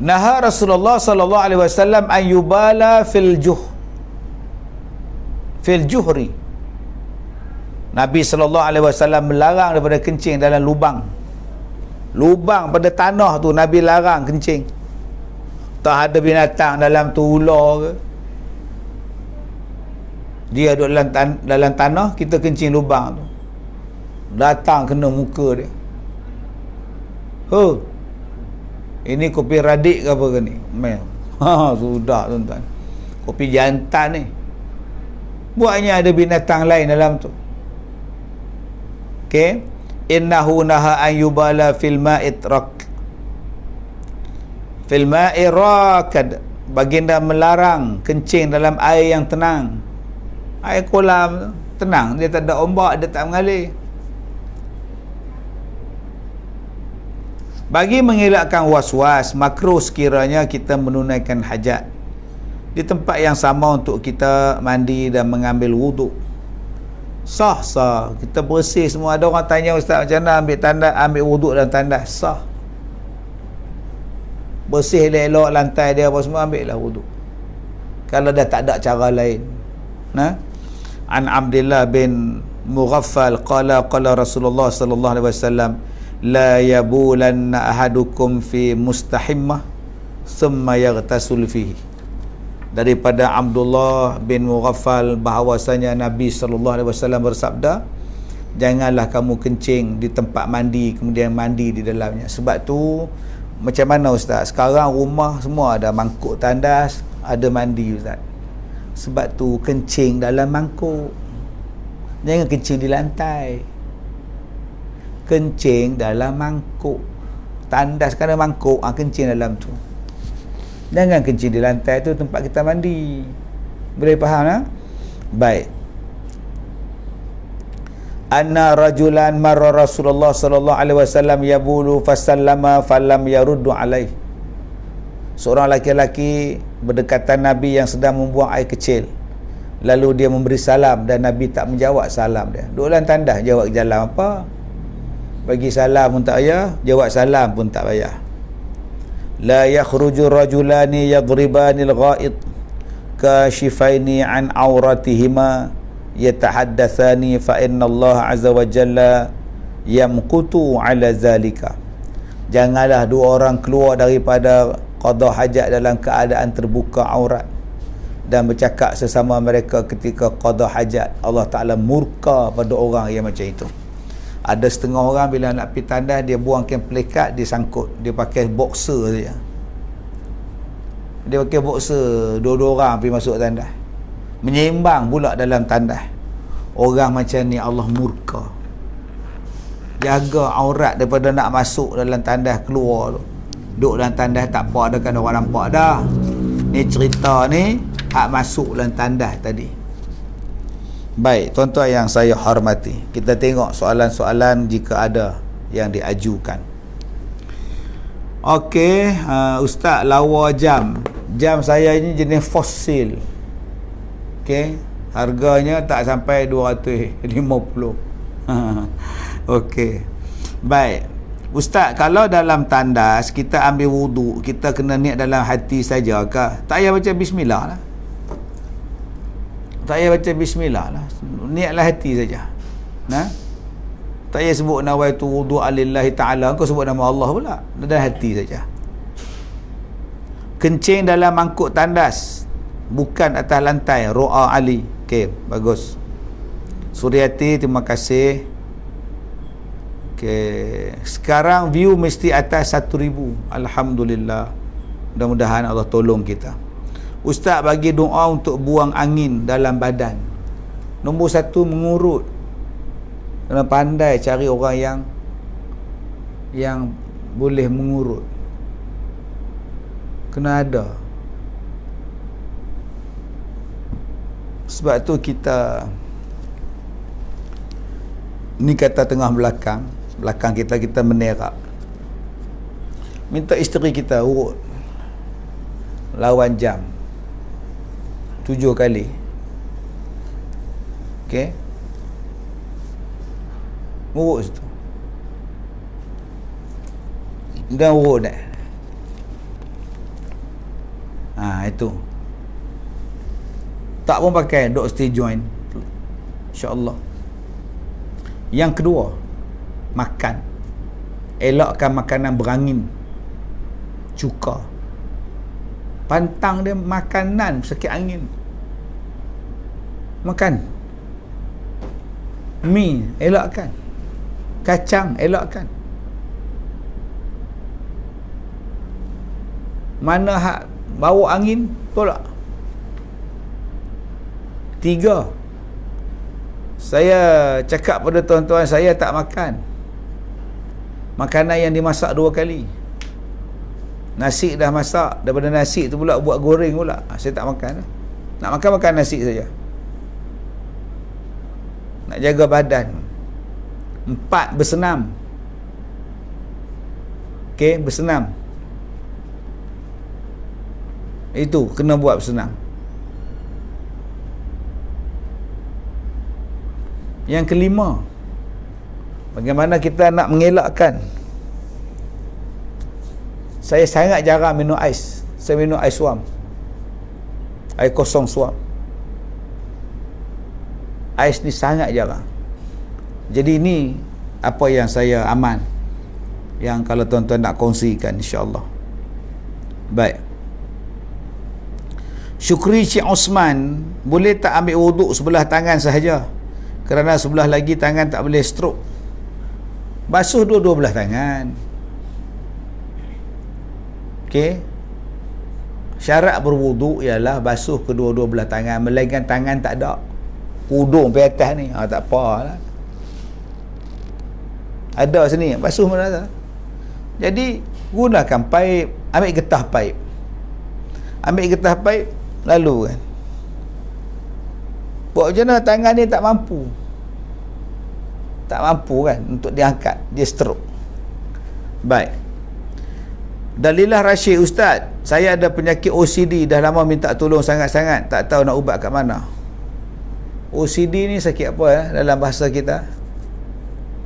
Naha Rasulullah sallallahu alaihi wasallam an yubala fil juhri. Nabi sallallahu alaihi wasallam melarang daripada kencing dalam lubang pada tanah tu. Nabi larang kencing. Tak ada binatang dalam tu, ular ke, dia duduk dalam tanah, kita kencing lubang tu, datang kena muka dia. Ini kopi radik ke apa ke ni? Sudah tuan-tuan, kopi jantan ni. Buatnya ada binatang lain dalam tu. Okey, innahu naha an yubala fil ma'i rakad. Baginda melarang kencing dalam air yang tenang. Air kolam tenang, dia tak ada ombak, dia tak mengalir. Bagi mengelakkan was-was, makruh sekiranya kita menunaikan hajat di tempat yang sama untuk kita mandi dan mengambil wuduk. Sah kita bersih semua. Ada orang tanya, ustaz macam mana ambil wuduk dalam tandas? Sah, bersih elok lantai dia apa semua, ambil lah wuduk kalau dah tak ada cara lain. An Abdullah bin Mughaffal qala Rasulullah sallallahu alaihi wasallam la yabulanna ahadukum fi mustahimmah thumma yaghtasul fihi. Daripada Abdullah bin Mughaffal bahawasanya Nabi sallallahu alaihi wasallam bersabda, janganlah kamu kencing di tempat mandi kemudian mandi di dalamnya. Sebab tu Macam mana Ustaz? Sekarang rumah semua ada mangkuk tandas, ada mandi Ustaz. Sebab tu kencing dalam mangkuk. Jangan kencing di lantai. Kencing dalam mangkuk. Tandas kan ada mangkuk, kencing dalam tu. Jangan kencing di lantai tu, tempat kita mandi. Boleh faham tak? Baik. Anna rajulan marra Rasulullah sallallahu alaihi wasallam yabulu fasallama falam yaruddu alaihi. Seorang laki-laki berdekatan Nabi yang sedang membuang air kecil. Lalu dia memberi salam dan Nabi tak menjawab salam dia. Duduk dalam tandas, jawab jalan apa? Bagi salam pun tak payah, jawab salam pun tak payah. La yakhruju rajulani yadribani al-gha'id kashifaini an auratihima yatahaddathani fa inna Allah azza wa jalla yamqutu ala zalika. Janganlah dua orang keluar daripada qada hajat dalam keadaan terbuka aurat dan bercakap sesama mereka ketika qada hajat. Allah Ta'ala murka pada orang yang macam itu. Ada setengah orang bila nak pergi tandas, dia buangkan pelikat, dia sangkut, dia pakai boxer saja. Dia pakai boxer, dua-dua orang pergi masuk tandas, menyeimbang pula dalam tandas. Orang macam ni Allah murka. Jaga aurat daripada nak masuk dalam tandas, keluar tu. Duduk dalam tandas tak apa dah, kan orang nampak dah. Ni cerita ni hak masuk dalam tandas tadi. Baik, tuan-tuan yang saya hormati, kita tengok soalan-soalan jika ada yang diajukan. Okey, Ustaz, lawa jam. Jam saya ini jenis fosil. Okey, harganya tak sampai 250. Okey. Baik. Ustaz, kalau dalam tandas kita ambil wuduk, kita kena niat dalam hati saja ke? Tak payah baca bismillah lah. Tak payah baca bismillah lah. Niatlah hati saja. Nah? Tak payah sebut nawaitu wudu'a lillahi ta'ala. Kau sebut nama Allah pula. Dalam hati saja. Kencing dalam mangkuk tandas, bukan atas lantai. Ro'a Ali. Okey, bagus. Suryati, terima kasih. Okey. Sekarang view mesti atas 1000. Alhamdulillah. Mudah-mudahan Allah tolong kita. Ustaz bagi doa untuk buang angin dalam badan. Nombor 1, mengurut. Kena pandai cari orang yang boleh mengurut. Kena ada. Sebab tu kita ni kata tengah belakang kita menerap. Minta isteri kita urut lawan jam 7 kali. Okey, urut situ dan urut dah. Itu tak pun pakai dok stay join, insya-Allah. Yang kedua, makan. Elakkan makanan berangin, cuka. Pantang dia makanan sakit angin. Makan mi, elakkan. Kacang, elakkan. Mana hak bawa angin, tolak. 3, saya cakap pada tuan-tuan, saya tak makan makanan yang dimasak 2 kali. Nasi dah masak, daripada nasi tu pula buat goreng pula, saya tak makan. Nak makan nasi saja. Nak jaga badan. 4, bersenam. Okey, bersenam. Itu kena buat bersenam. Yang kelima, bagaimana kita nak mengelakkan. Saya sangat jarang minum ais. Saya minum ais suam, air kosong suam. Ais ni sangat jarang. Jadi ini apa yang saya aman, yang kalau tuan-tuan nak kongsikan, insya-Allah. Baik. Syukri Cik Osman, boleh tak ambil wuduk sebelah tangan sahaja? Kerana sebelah lagi tangan tak boleh stroke. Basuh dua-dua belah tangan. Okey. Syarat berwuduk ialah basuh kedua-dua belah tangan, melainkan tangan tak ada. Hudung pergi atas ni, tak apalah. Ada sini, basuh mana tak. Jadi gunakan paip, ambil getah paip. Ambil getah paip, lalu kan. Buat macam mana tangan ni tak mampu. Tak mampu kan untuk diangkat, dia stroke. Baik. Dalilah Rashid, Ustaz, saya ada penyakit OCD, dah lama minta tolong sangat-sangat, tak tahu nak ubat kat mana. OCD ni sakit apa dalam bahasa kita?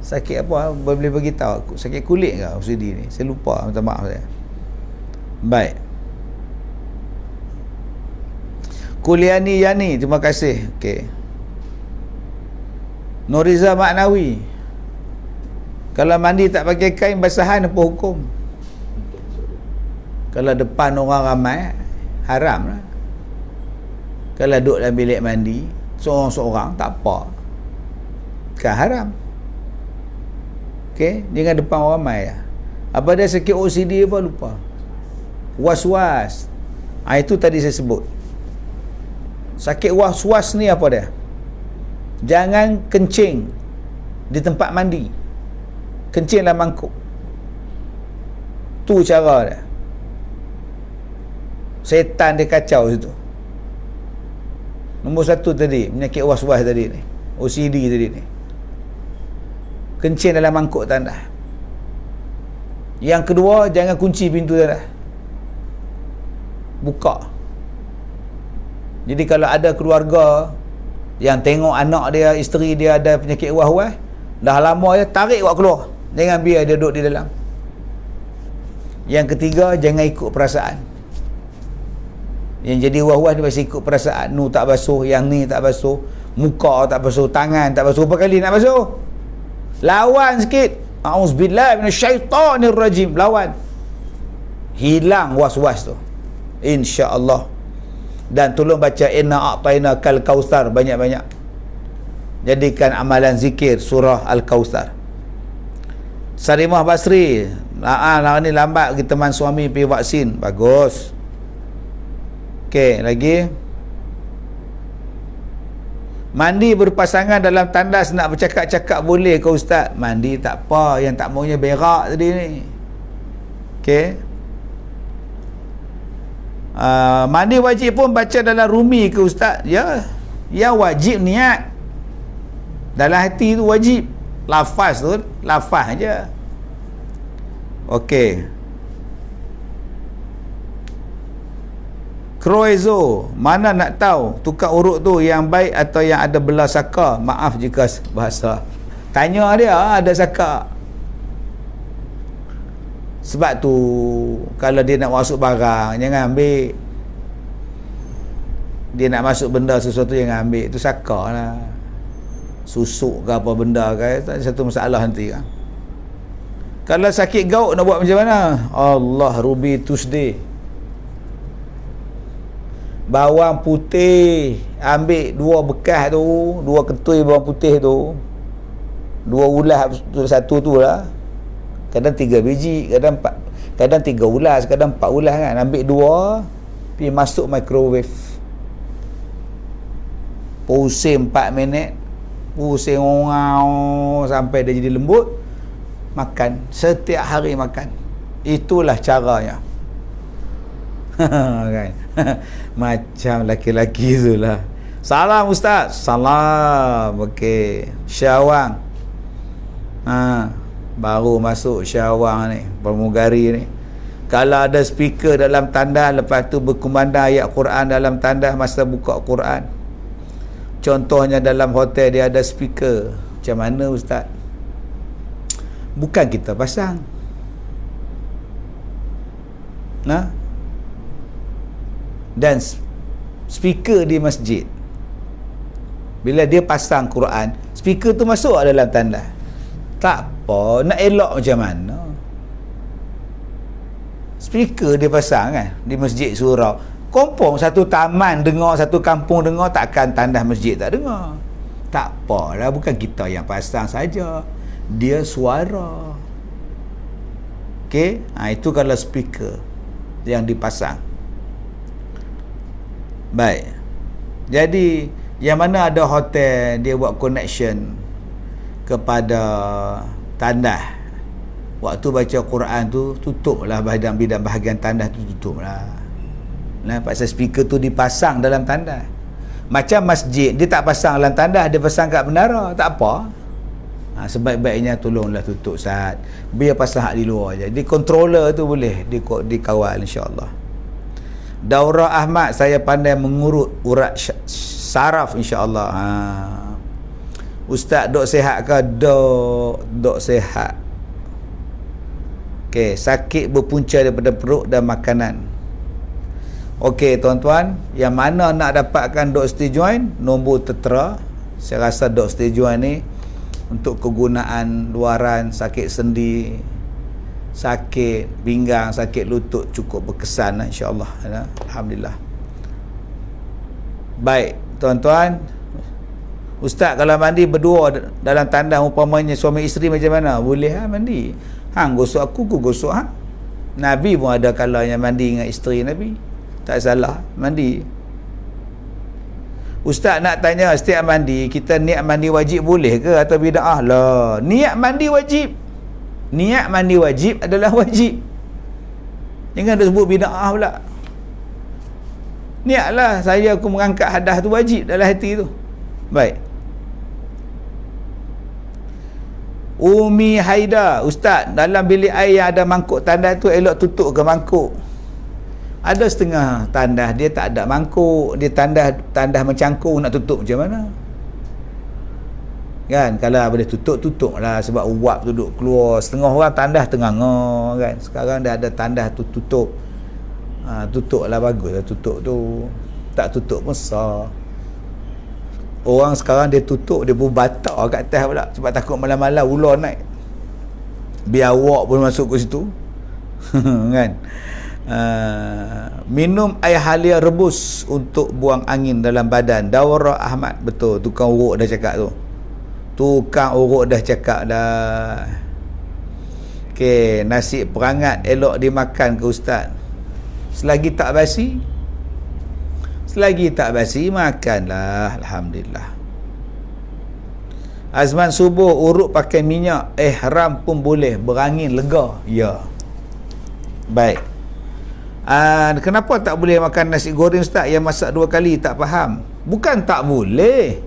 Sakit apa? Boleh beritahu aku. Sakit kulit ke OCD ni? Saya lupa, minta maaf saya. Baik. Kuliani Yani, terima kasih. Okey. Nuriza Maknawi, kalau mandi tak pakai kain basahan apa hukum? Kalau depan orang ramai, haram lah. Kalau duduk dalam bilik mandi seorang-seorang, tak apa, kan haram. Okey, jangan depan orang ramai lah. Apa dia sakit OCD apa lupa, was-was, itu tadi saya sebut. Sakit was-was ni apa dia? Jangan kencing di tempat mandi, kencing dalam mangkuk. Tu cara dia. Setan dia kacau situ. Nombor satu tadi, penyakit was-was tadi ni, OCD tadi ni, kencing dalam mangkuk tandas. Yang kedua, jangan kunci pintu tandas, buka. Jadi kalau ada keluarga yang tengok anak dia, isteri dia ada penyakit was-was, dah lama dia, tarik awak keluar, jangan biar dia duduk di dalam. Yang ketiga, jangan ikut perasaan. Yang jadi was-was dia pasti ikut perasaan. Nu tak basuh, yang ni tak basuh, muka tak basuh, tangan tak basuh. Berapa kali nak basuh? Lawan sikit. A'udzubillahi minasyaitonirrajim. Lawan. Hilang was-was tu, insya-Allah. Dan tolong baca inna a'tayna kal kautsar banyak-banyak. Jadikan amalan zikir surah Al-Kautsar. Sarimah Basri, ni lambat pergi teman suami pergi vaksin. Bagus. Okey, lagi. Mandi berpasangan dalam tandas nak bercakap-cakap boleh ke Ustaz? Mandi tak apa, yang tak maunya berak tadi ni. Okey. Mandi wajib pun baca dalam rumi ke Ustaz? Ya. Ya, wajib niat. Dalam hati tu wajib. Lafaz tu, lafaz je. Okey. Croezo, mana nak tahu tukar urut tu yang baik atau yang ada belah saka? Maaf jika bahasa. Tanya dia ada saka. Sebab tu kalau dia nak masuk barang, jangan ambil. Dia nak masuk benda sesuatu, jangan ambil. Itu saka lah. Susuk ke apa benda ke, tak ada satu masalah nanti kan. Kalau sakit gaut nak buat macam mana? Allah, Ruby Tuesday. Bawang putih, ambil 2 bekas tu, 2 ketui bawang putih tu, 2 ulas satu tu lah. Kadang 3 biji, kadang 4, kadang 3 ulas, kadang 4 ulas kan. Ambil 2, pergi masuk microwave, pusing 4 minit, pusing ngau sampai dia jadi lembut. Makan, setiap hari makan. Itulah caranya. Kan. Macam laki-laki tu lah. Salam Ustaz. Salam. Okey, Syawang. Baru masuk Syawang ni, pramugari ni. Kalau ada speaker dalam tandas, lepas tu berkumandang ayat Quran dalam tandas masa buka Quran. Contohnya dalam hotel dia ada speaker. Macam mana Ustaz? Bukan kita pasang. Dan speaker di masjid, bila dia pasang Quran, speaker tu masuk dalam tandas. Tak apa, nak elok macam mana? Speaker dia pasang kan di masjid surau. Kompong satu taman dengar, satu kampung dengar, takkan tandas masjid tak dengar. Tak apalah, bukan kita yang pasang saja, dia suara. Okey, itu kalau speaker. yang dipasang. Baik. Jadi yang mana ada hotel dia buat connection kepada tandas. Waktu baca Quran tu tutuplah bidang bahagian tandas tu tutuplah. Nah, pasal speaker tu dipasang dalam tandas. Macam masjid dia tak pasang dalam tandas, dia pasang kat menara, tak apa. Sebaik-baiknya tolonglah tutup saat. Biar pasang hak di luar je. Di controller tu boleh dikawal insya-Allah. Daurah Ahmad saya pandai mengurut urat saraf insya-Allah. Ustaz dok sihat ke? Dok sihat. Okey, sakit berpunca daripada perut dan makanan. Okey tuan-tuan, yang mana nak dapatkan dok stay join, nombor tertera. Saya rasa dok stay join ni untuk kegunaan luaran, sakit sendi, sakit pinggang, sakit lutut cukup berkesan insya-Allah. Alhamdulillah. Baik, tuan-tuan. Ustaz kalau mandi berdua dalam tandas umpamanya suami isteri macam mana? Boleh mandi. Hang gosok aku gosok hang. Nabi pun ada kalanya mandi dengan isteri Nabi. Tak salah mandi. Ustaz nak tanya, setiap mandi kita niat mandi wajib boleh ke atau bid'ah? Lah, niat mandi wajib. Niat mandi wajib adalah wajib. Jangan dia sebut bid'ah pula. Niatlah saya aku mengangkat hadas tu wajib dalam hati tu. Baik. Umi Haida, Ustaz, dalam bilik air yang ada mangkuk tandas tu elok tutup ke mangkuk? Ada setengah tandas dia tak ada mangkuk, dia tandas mencangkung, nak tutup macam mana? Kan, kalau boleh tutup lah, sebab uap tu duduk keluar. Setengah orang tandas tengah kan. Sekarang dah ada tandas tu tutup. Tutup lah, bagus lah tutup tu. Tak tutup pun sah. Orang sekarang dia tutup, dia pun batak kat atas pula, sebab takut malam-malam ular naik. Biar awak pun masuk ke situ. Kan? Minum air halia rebus untuk buang angin dalam badan. Daurah Ahmad, betul, tukang urut dah cakap tu. Tukang urut dah cakap dah. Okey, nasi perangat elok dimakan ke Ustaz? Selagi tak basi? Selagi tak basi, makanlah. Alhamdulillah. Azman subuh urut pakai minyak ihram pun boleh, berangin lega. Ya. Baik. Kenapa tak boleh makan nasi goreng Ustaz yang masak 2 kali? Tak faham. Bukan tak boleh.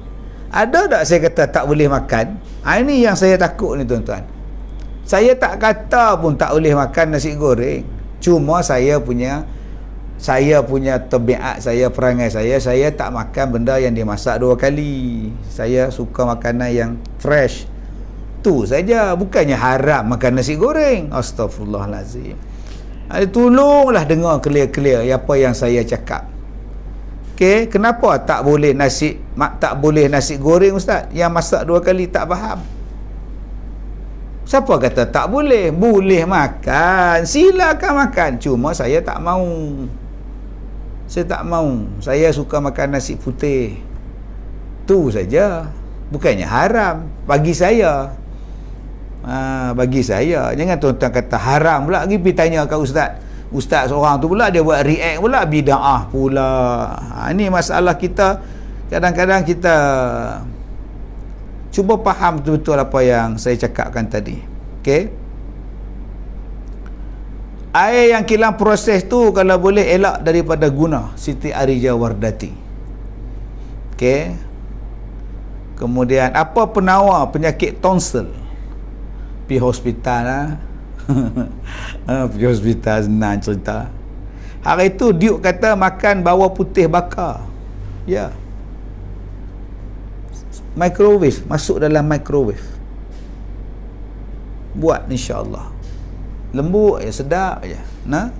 Ada tak saya kata tak boleh makan? Ini yang saya takut ni tuan-tuan. Saya tak kata pun tak boleh makan nasi goreng. Cuma saya punya tabiat saya, perangai saya tak makan benda yang dimasak 2 kali. Saya suka makanan yang fresh. Tu saja, bukannya haram makan nasi goreng. Astaghfirullahalazim. Tolonglah dengar clear apa yang saya cakap. Okey, kenapa tak boleh nasi goreng Ustaz yang masak 2 kali? Tak faham. Siapa kata tak boleh? Boleh makan, silakan makan. Cuma saya tak mau. Saya suka makan nasi putih. Tu saja. Bukannya haram bagi saya. Bagi saya. Jangan tuan-tuan kata haram pula pergi tanya kat ustaz seorang tu pula dia buat react pula bid'ah pula. Ini masalah kita. Kadang-kadang kita cuba faham betul-betul apa yang saya cakapkan tadi. Okey. Air yang kilang proses tu kalau boleh elak daripada guna. Siti Arija Wardati. Okey. Kemudian apa penawar penyakit tonsil? Pergi hospital lah. Pergi hospital senang cerita. Hari tu Duke kata makan bawang putih bakar. Ya. Microwave, masuk dalam microwave. Buat insya-Allah. Lembut je, sedap je. Nah.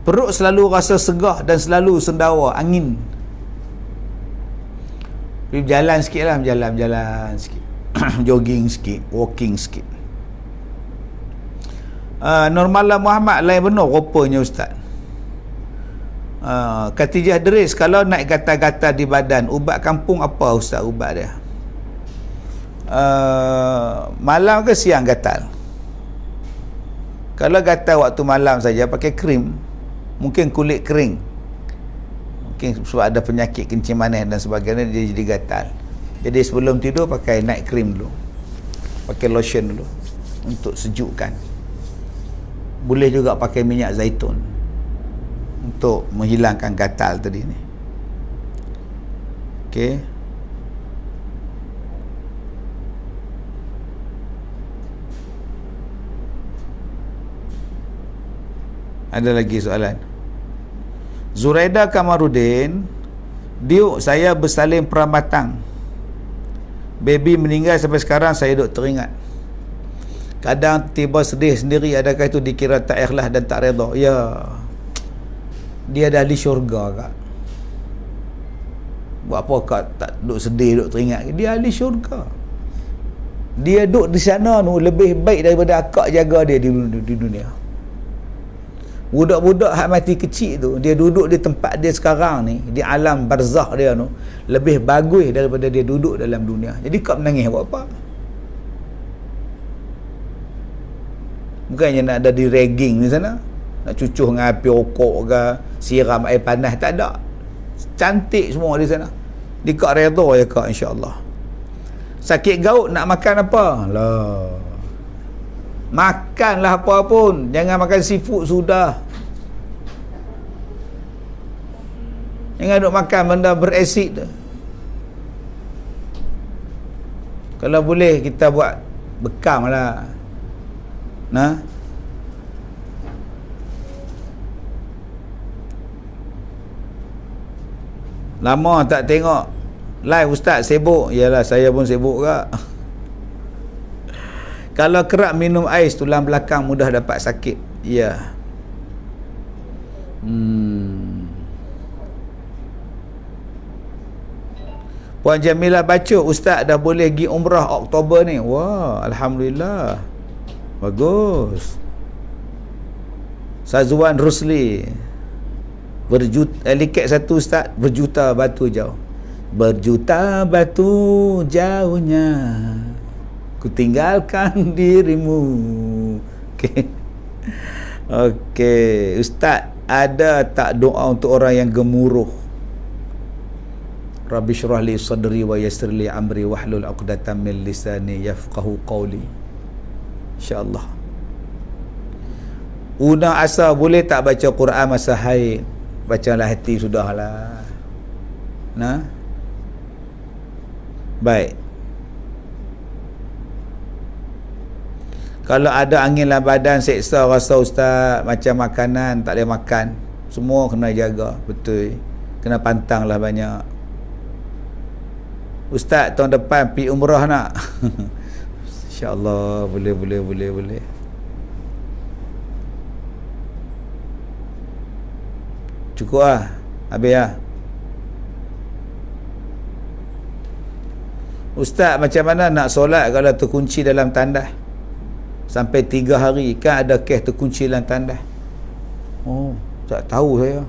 Perut selalu rasa segah dan selalu sendawa angin. Berjalan sikit lah, berjalan sikit. Jogging sikit, walking sikit. Nurmallah Muhammad lain benar rupanya Ustaz. Katijah Deris, kalau naik gatal-gatal di badan, ubat kampung apa Ustaz ubat dia? Malam ke siang gatal? Kalau gatal waktu malam saja pakai krim, mungkin kulit kering, mungkin sebab ada penyakit kencing manis dan sebagainya, dia jadi gatal. Jadi sebelum tidur pakai night cream dulu, pakai lotion dulu untuk sejukkan. Boleh juga pakai minyak zaitun untuk menghilangkan gatal tadi ni. Okey. Ada lagi soalan? Zuraida Kamarudin, Diuk, saya bersalin peramatang. Baby meninggal sampai sekarang saya duk teringat. Kadang tiba sedih sendiri, adakah itu dikira tak ikhlas dan tak redha? Ya. Dia dah ahli syurga kak. Buat apa kak tak duk sedih, duk teringat? Dia ahli syurga. Dia duk di sana tu lebih baik daripada akak jaga dia di dunia. Budak-budak hak mati kecil tu, dia duduk di tempat dia sekarang ni, di alam barzakh dia tu, lebih bagus daripada dia duduk dalam dunia. Jadi kau menangis buat apa? Bukannya nak ada di ragging di sana, nak cucuh dengan api rokok ke, siram air panas, tak ada. Cantik semua di sana. Di kak redha ya kak, insya-Allah. Sakit gaut nak makan apa? Lah. Makanlah apa pun, jangan makan seafood sudah. Jangan duk makan benda berasid. Kalau boleh kita buat bekam lah. Nah. Lama tak tengok live ustaz, sibuk. Yalah, saya pun sibuk kak. Kalau kerap minum ais, tulang belakang mudah dapat sakit. Ya. Puan Jamilah baca, ustaz dah boleh pergi umrah Oktober ni. Wah, alhamdulillah. Bagus. Sazwan Rusli, liket satu ustaz, berjuta batu jauh. Berjuta batu jauhnya ku tinggalkan dirimu. Okey. Okey, ustaz, ada tak doa untuk orang yang gemuruh? Rabbi syrah li sadri wa yassir li amri wahlul 'uqdatam min lisani yafqahu qawli. Insya-Allah. Una asa boleh tak baca Quran masa haid? Bacalah hati sudahlah. Nah. Baik. Kalau ada angin dalam badan, seksa rasa ustaz, macam makanan tak boleh makan, semua kena jaga, betul. Kena pantang lah banyak. Ustaz, tahun depan pergi umrah nak? InsyaAllah, boleh. Cukup lah, habis lah. Ustaz, macam mana nak solat kalau terkunci dalam tandas sampai 3 hari? Kan ada kes terkunci dalam tandas. Oh, tak tahu saya.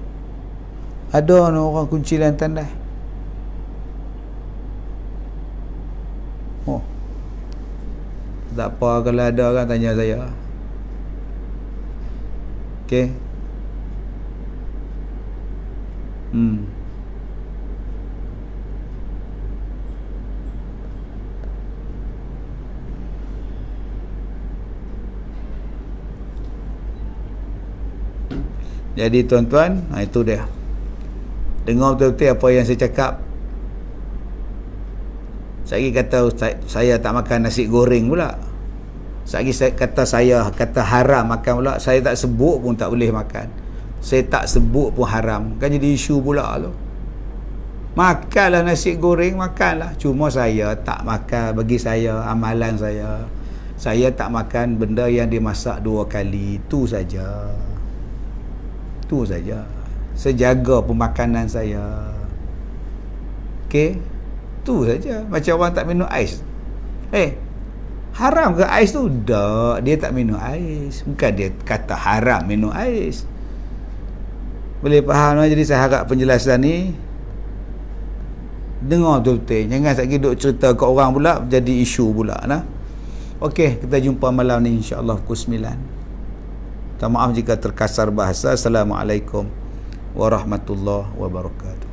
Ada orang kunci dalam tandas. Oh, tak apa, kalau ada kan tanya saya. Okey. Jadi tuan-tuan, itu dia. Dengar betul-betul apa yang saya cakap. Saya kata saya tak makan nasi goreng pula. Saya kata haram makan pula. Saya tak sebut pun tak boleh makan. Saya tak sebut pun haram. Kan jadi isu pula tu. Makanlah nasi goreng, makanlah. Cuma saya tak makan, bagi saya, amalan saya tak makan benda yang dimasak 2 kali. Itu saja. Saya jaga pemakanan saya. Okey, tu saja. Macam orang tak minum ais. Haram ke ais tu? Tak, dia tak minum ais. Bukan dia kata haram minum ais. Boleh faham? Jadi saya harap penjelasan ni dengar betul-betul. Jangan lagi duk cerita ke orang pula jadi isu pula nah. Okey, kita jumpa malam ni insya-Allah pukul 9. Minta maaf jika terkasar bahasa. Assalamualaikum warahmatullahi wabarakatuh.